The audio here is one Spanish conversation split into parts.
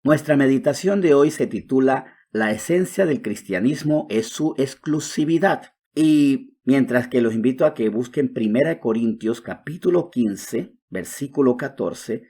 Nuestra meditación de hoy se titula La esencia del cristianismo es su exclusividad. Y mientras que los invito a que busquen 1 Corintios capítulo 15, versículo 14,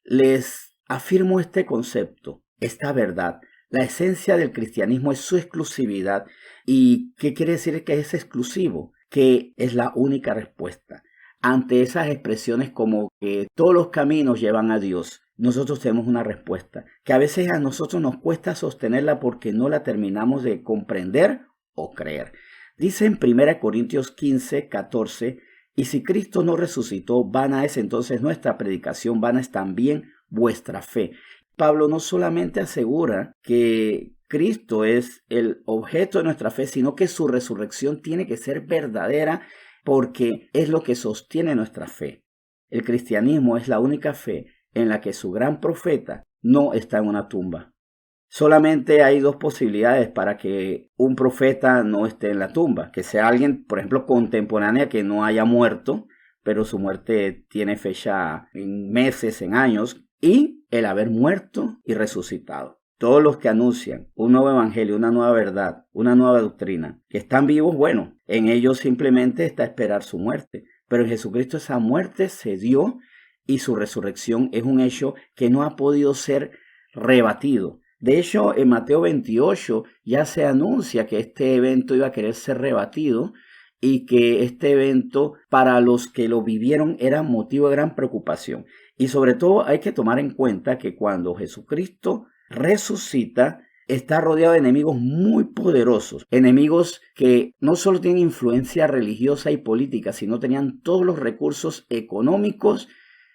les afirmo este concepto, esta verdad. La esencia del cristianismo es su exclusividad. ¿Y qué quiere decir que es exclusivo? Que es la única respuesta. Ante esas expresiones como que todos los caminos llevan a Dios, nosotros tenemos una respuesta, que a veces a nosotros nos cuesta sostenerla porque no la terminamos de comprender o creer. Dice en 1 Corintios 15, 14, y si Cristo no resucitó, vana es entonces nuestra predicación, vana es también vuestra fe. Pablo no solamente asegura que Cristo es el objeto de nuestra fe, sino que su resurrección tiene que ser verdadera porque es lo que sostiene nuestra fe. El cristianismo es la única fe en la que su gran profeta no está en una tumba. Solamente hay dos posibilidades para que un profeta no esté en la tumba, que sea alguien, por ejemplo, contemporánea que no haya muerto, pero su muerte tiene fecha en meses, en años, y el haber muerto y resucitado. Todos los que anuncian un nuevo evangelio, una nueva verdad, una nueva doctrina, que están vivos, bueno, en ellos simplemente está esperar su muerte. Pero en Jesucristo esa muerte se dio y su resurrección es un hecho que no ha podido ser rebatido. De hecho, en Mateo 28 ya se anuncia que este evento iba a querer ser rebatido y que este evento para los que lo vivieron era motivo de gran preocupación. Y sobre todo hay que tomar en cuenta que cuando Jesucristo resucita, está rodeado de enemigos muy poderosos, enemigos que no solo tienen influencia religiosa y política, sino tenían todos los recursos económicos,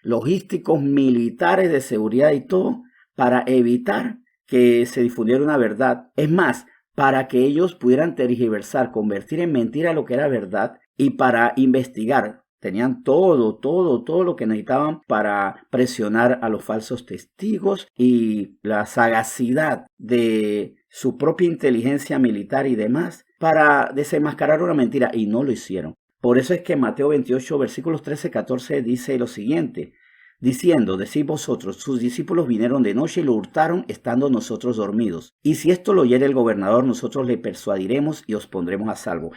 logísticos, militares, de seguridad y todo, para evitar que se difundiera una verdad. Es más, para que ellos pudieran tergiversar, convertir en mentira lo que era verdad y para investigar. Tenían todo lo que necesitaban para presionar a los falsos testigos y la sagacidad de su propia inteligencia militar y demás para desenmascarar una mentira, y no lo hicieron. Por eso es que Mateo 28, versículos 13-14 dice lo siguiente: diciendo, decid vosotros, sus discípulos vinieron de noche y lo hurtaron estando nosotros dormidos. Y si esto lo oyere el gobernador, nosotros le persuadiremos y os pondremos a salvo.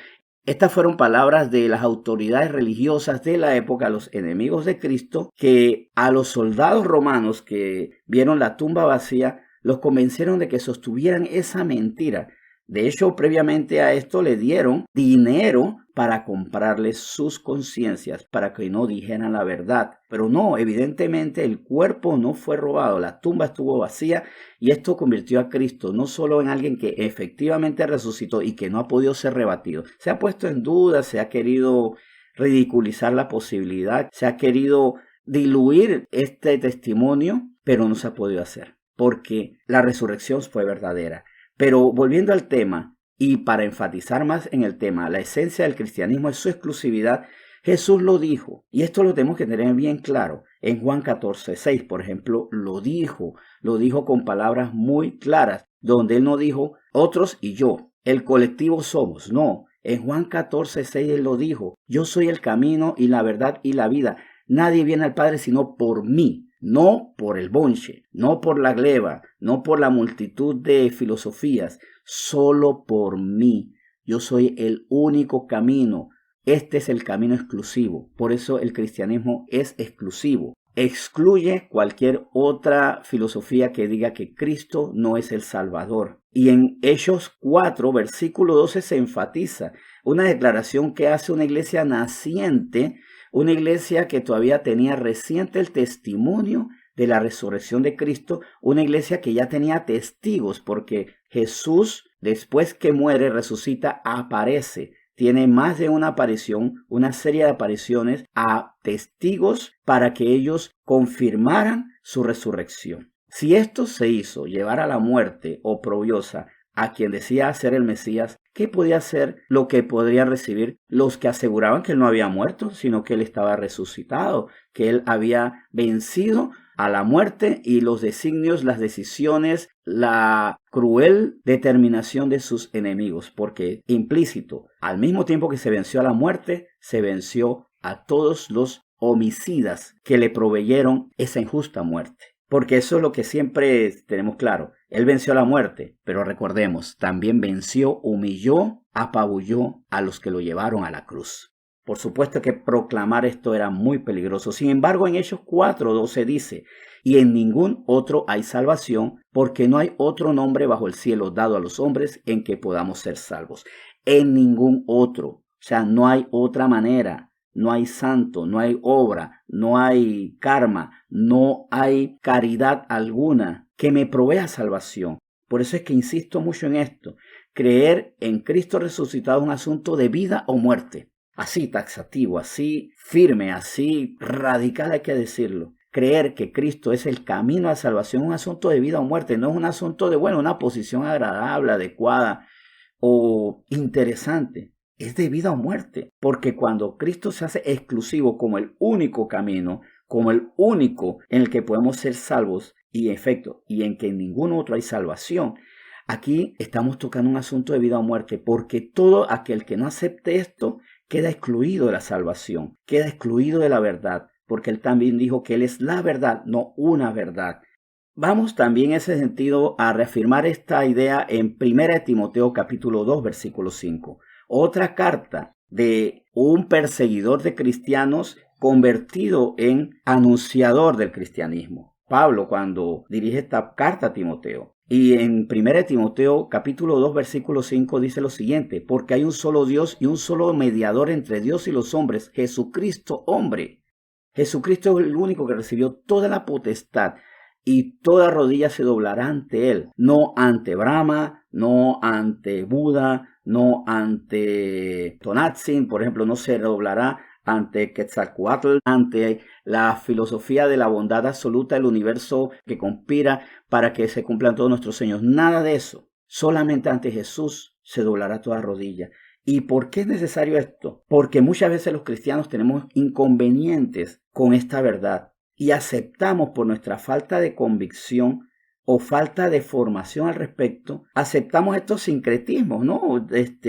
Estas fueron palabras de las autoridades religiosas de la época, los enemigos de Cristo, que a los soldados romanos que vieron la tumba vacía, los convencieron de que sostuvieran esa mentira. De hecho, previamente a esto le dieron dinero para comprarles sus conciencias, para que no dijeran la verdad. Pero no, evidentemente el cuerpo no fue robado, la tumba estuvo vacía y esto convirtió a Cristo no solo en alguien que efectivamente resucitó y que no ha podido ser rebatido. Se ha puesto en duda, se ha querido ridiculizar la posibilidad, se ha querido diluir este testimonio, pero no se ha podido hacer, porque la resurrección fue verdadera. Pero volviendo al tema, y para enfatizar más en el tema, la esencia del cristianismo es su exclusividad. Jesús lo dijo, y esto lo tenemos que tener bien claro. En Juan 14:6, por ejemplo, lo dijo con palabras muy claras, donde él no dijo otros y yo, el colectivo somos, no. En Juan 14:6 él lo dijo: yo soy el camino y la verdad y la vida. Nadie viene al Padre sino por mí. No por el bonche, no por la gleba, no por la multitud de filosofías, solo por mí. Yo soy el único camino. Este es el camino exclusivo. Por eso el cristianismo es exclusivo. Excluye cualquier otra filosofía que diga que Cristo no es el Salvador. Y en Hechos 4, versículo 12 se enfatiza una declaración que hace una iglesia naciente, una iglesia que todavía tenía reciente el testimonio de la resurrección de Cristo, una iglesia que ya tenía testigos, porque Jesús, después que muere, resucita, aparece. Tiene más de una aparición, una serie de apariciones a testigos para que ellos confirmaran su resurrección. Si esto se hizo, llevar a la muerte oprobiosa a quien decía ser el Mesías, ¿qué podía ser lo que podrían recibir los que aseguraban que él no había muerto, sino que él estaba resucitado, que él había vencido a la muerte y los designios, las decisiones, la cruel determinación de sus enemigos? Porque implícito, al mismo tiempo que se venció a la muerte, se venció a todos los homicidas que le proveyeron esa injusta muerte. Porque eso es lo que siempre tenemos claro. Él venció la muerte, pero recordemos, también venció, humilló, apabulló a los que lo llevaron a la cruz. Por supuesto que proclamar esto era muy peligroso. Sin embargo, en Hechos 4:12 dice, y en ningún otro hay salvación, porque no hay otro nombre bajo el cielo dado a los hombres en que podamos ser salvos. En ningún otro. O sea, no hay otra manera. No hay santo, no hay obra, no hay karma, no hay caridad alguna que me provea salvación. Por eso es que insisto mucho en esto. Creer en Cristo resucitado es un asunto de vida o muerte. Así taxativo, así firme, así radical hay que decirlo. Creer que Cristo es el camino a salvación es un asunto de vida o muerte, no es un asunto de, una posición agradable, adecuada o interesante. Es de vida o muerte, porque cuando Cristo se hace exclusivo como el único camino, como el único en el que podemos ser salvos y efecto, y en que en ningún otro hay salvación, aquí estamos tocando un asunto de vida o muerte, porque todo aquel que no acepte esto queda excluido de la salvación, queda excluido de la verdad, porque él también dijo que él es la verdad, no una verdad. Vamos también en ese sentido a reafirmar esta idea en 1 Timoteo capítulo 2, versículo 5. Otra carta de un perseguidor de cristianos convertido en anunciador del cristianismo. Pablo, cuando dirige esta carta a Timoteo. Y en 1 Timoteo capítulo 2 versículo 5 dice lo siguiente, porque hay un solo Dios y un solo mediador entre Dios y los hombres, Jesucristo hombre. Jesucristo es el único que recibió toda la potestad y toda rodilla se doblará ante él, no ante Brahma, no ante Buda, no ante Tonantzin, por ejemplo, no se doblará ante Quetzalcóatl, ante la filosofía de la bondad absoluta del universo que conspira para que se cumplan todos nuestros sueños. Nada de eso. Solamente ante Jesús se doblará toda rodilla. ¿Y por qué es necesario esto? Porque muchas veces los cristianos tenemos inconvenientes con esta verdad y aceptamos por nuestra falta de convicción o falta de formación al respecto, aceptamos estos sincretismos, ¿no?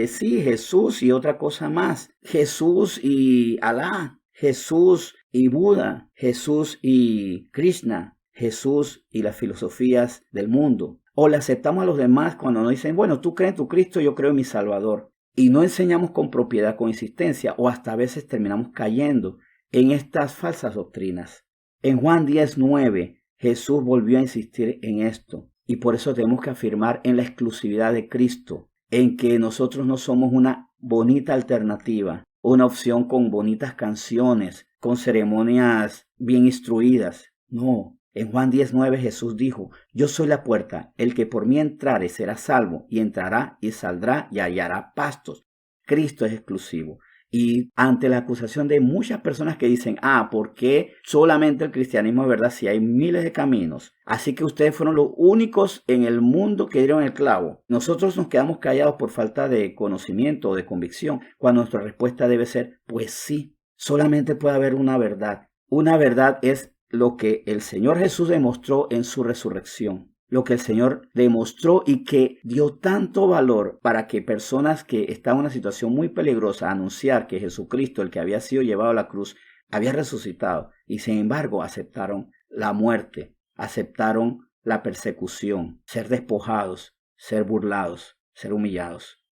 Sí, Jesús y otra cosa más. Jesús y Alá, Jesús y Buda, Jesús y Krishna, Jesús y las filosofías del mundo. O le aceptamos a los demás cuando nos dicen, bueno, tú crees en tu Cristo, yo creo en mi Salvador. Y no enseñamos con propiedad, con insistencia, o hasta a veces terminamos cayendo en estas falsas doctrinas. En Juan 10:9, Jesús volvió a insistir en esto y por eso tenemos que afirmar en la exclusividad de Cristo, en que nosotros no somos una bonita alternativa, una opción con bonitas canciones, con ceremonias bien instruidas. No, en Juan 10:9 Jesús dijo, yo soy la puerta, el que por mí entrare será salvo y entrará y saldrá y hallará pastos. Cristo es exclusivo. Y ante la acusación de muchas personas que dicen, ¿por qué solamente el cristianismo es verdad si hay miles de caminos? Así que ustedes fueron los únicos en el mundo que dieron el clavo. Nosotros nos quedamos callados por falta de conocimiento o de convicción, cuando nuestra respuesta debe ser, pues sí, solamente puede haber una verdad. Una verdad es lo que el Señor Jesús demostró en su resurrección. Lo que el Señor demostró y que dio tanto valor para que personas que estaban en una situación muy peligrosa anunciar que Jesucristo, el que había sido llevado a la cruz, había resucitado y sin embargo aceptaron la muerte, aceptaron la persecución, ser despojados, ser burlados, ser humillados.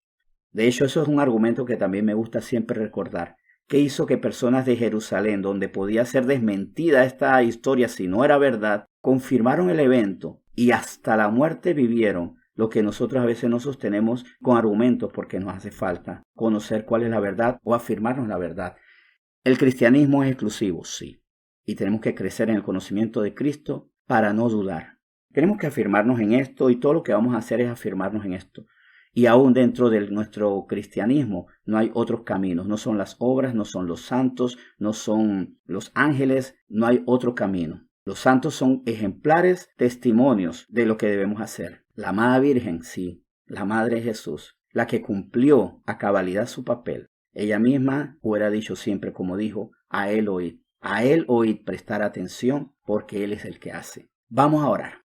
De hecho, eso es un argumento que también me gusta siempre recordar. ¿Qué hizo que personas de Jerusalén, donde podía ser desmentida esta historia si no era verdad, confirmaron el evento y hasta la muerte vivieron lo que nosotros a veces no sostenemos con argumentos porque nos hace falta conocer cuál es la verdad o afirmarnos la verdad? El cristianismo es exclusivo, sí, y tenemos que crecer en el conocimiento de Cristo para no dudar. Tenemos que afirmarnos en esto y todo lo que vamos a hacer es afirmarnos en esto. Y aún dentro de nuestro cristianismo no hay otros caminos, no son las obras, no son los santos, no son los ángeles, no hay otro camino. Los santos son ejemplares testimonios de lo que debemos hacer. La amada Virgen, sí, la Madre de Jesús, la que cumplió a cabalidad su papel. Ella misma hubiera dicho siempre, como dijo, a Él oíd, prestar atención, porque Él es el que hace. Vamos a orar.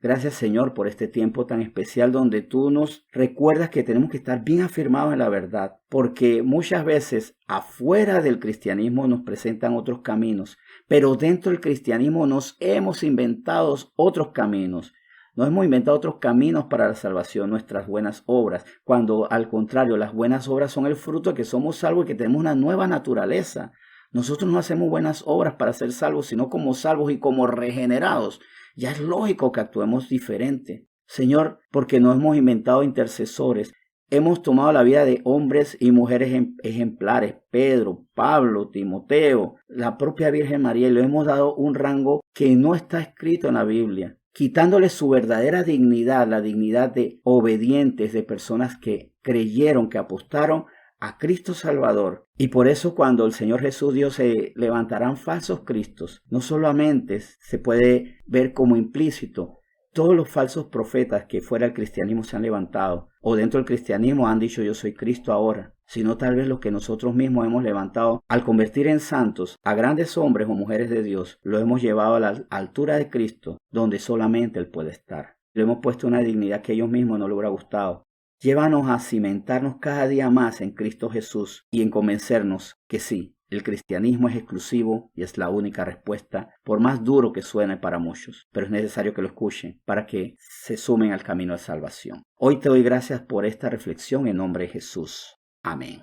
Gracias, Señor, por este tiempo tan especial donde tú nos recuerdas que tenemos que estar bien afirmados en la verdad, porque muchas veces afuera del cristianismo nos presentan otros caminos, pero dentro del cristianismo nos hemos inventado otros caminos. Nos hemos inventado otros caminos para la salvación, nuestras buenas obras, cuando al contrario, las buenas obras son el fruto de que somos salvos y que tenemos una nueva naturaleza. Nosotros no hacemos buenas obras para ser salvos, sino como salvos y como regenerados. Ya es lógico que actuemos diferente. Señor, porque no hemos inventado intercesores. Hemos tomado la vida de hombres y mujeres ejemplares, Pedro, Pablo, Timoteo, la propia Virgen María, y le hemos dado un rango que no está escrito en la Biblia, quitándole su verdadera dignidad, la dignidad de obedientes, de personas que creyeron, que apostaron a Cristo Salvador. Y por eso cuando el Señor Jesús dijo se levantarán falsos cristos, no solamente se puede ver como implícito, todos los falsos profetas que fuera del cristianismo se han levantado, o dentro del cristianismo han dicho yo soy Cristo ahora, sino tal vez lo que nosotros mismos hemos levantado al convertir en santos a grandes hombres o mujeres de Dios, lo hemos llevado a la altura de Cristo, donde solamente Él puede estar. Le hemos puesto una dignidad que a ellos mismos no les hubiera gustado. Llévanos a cimentarnos cada día más en Cristo Jesús y en convencernos que sí, el cristianismo es exclusivo y es la única respuesta, por más duro que suene para muchos, pero es necesario que lo escuchen para que se sumen al camino de salvación. Hoy te doy gracias por esta reflexión en nombre de Jesús. Amén.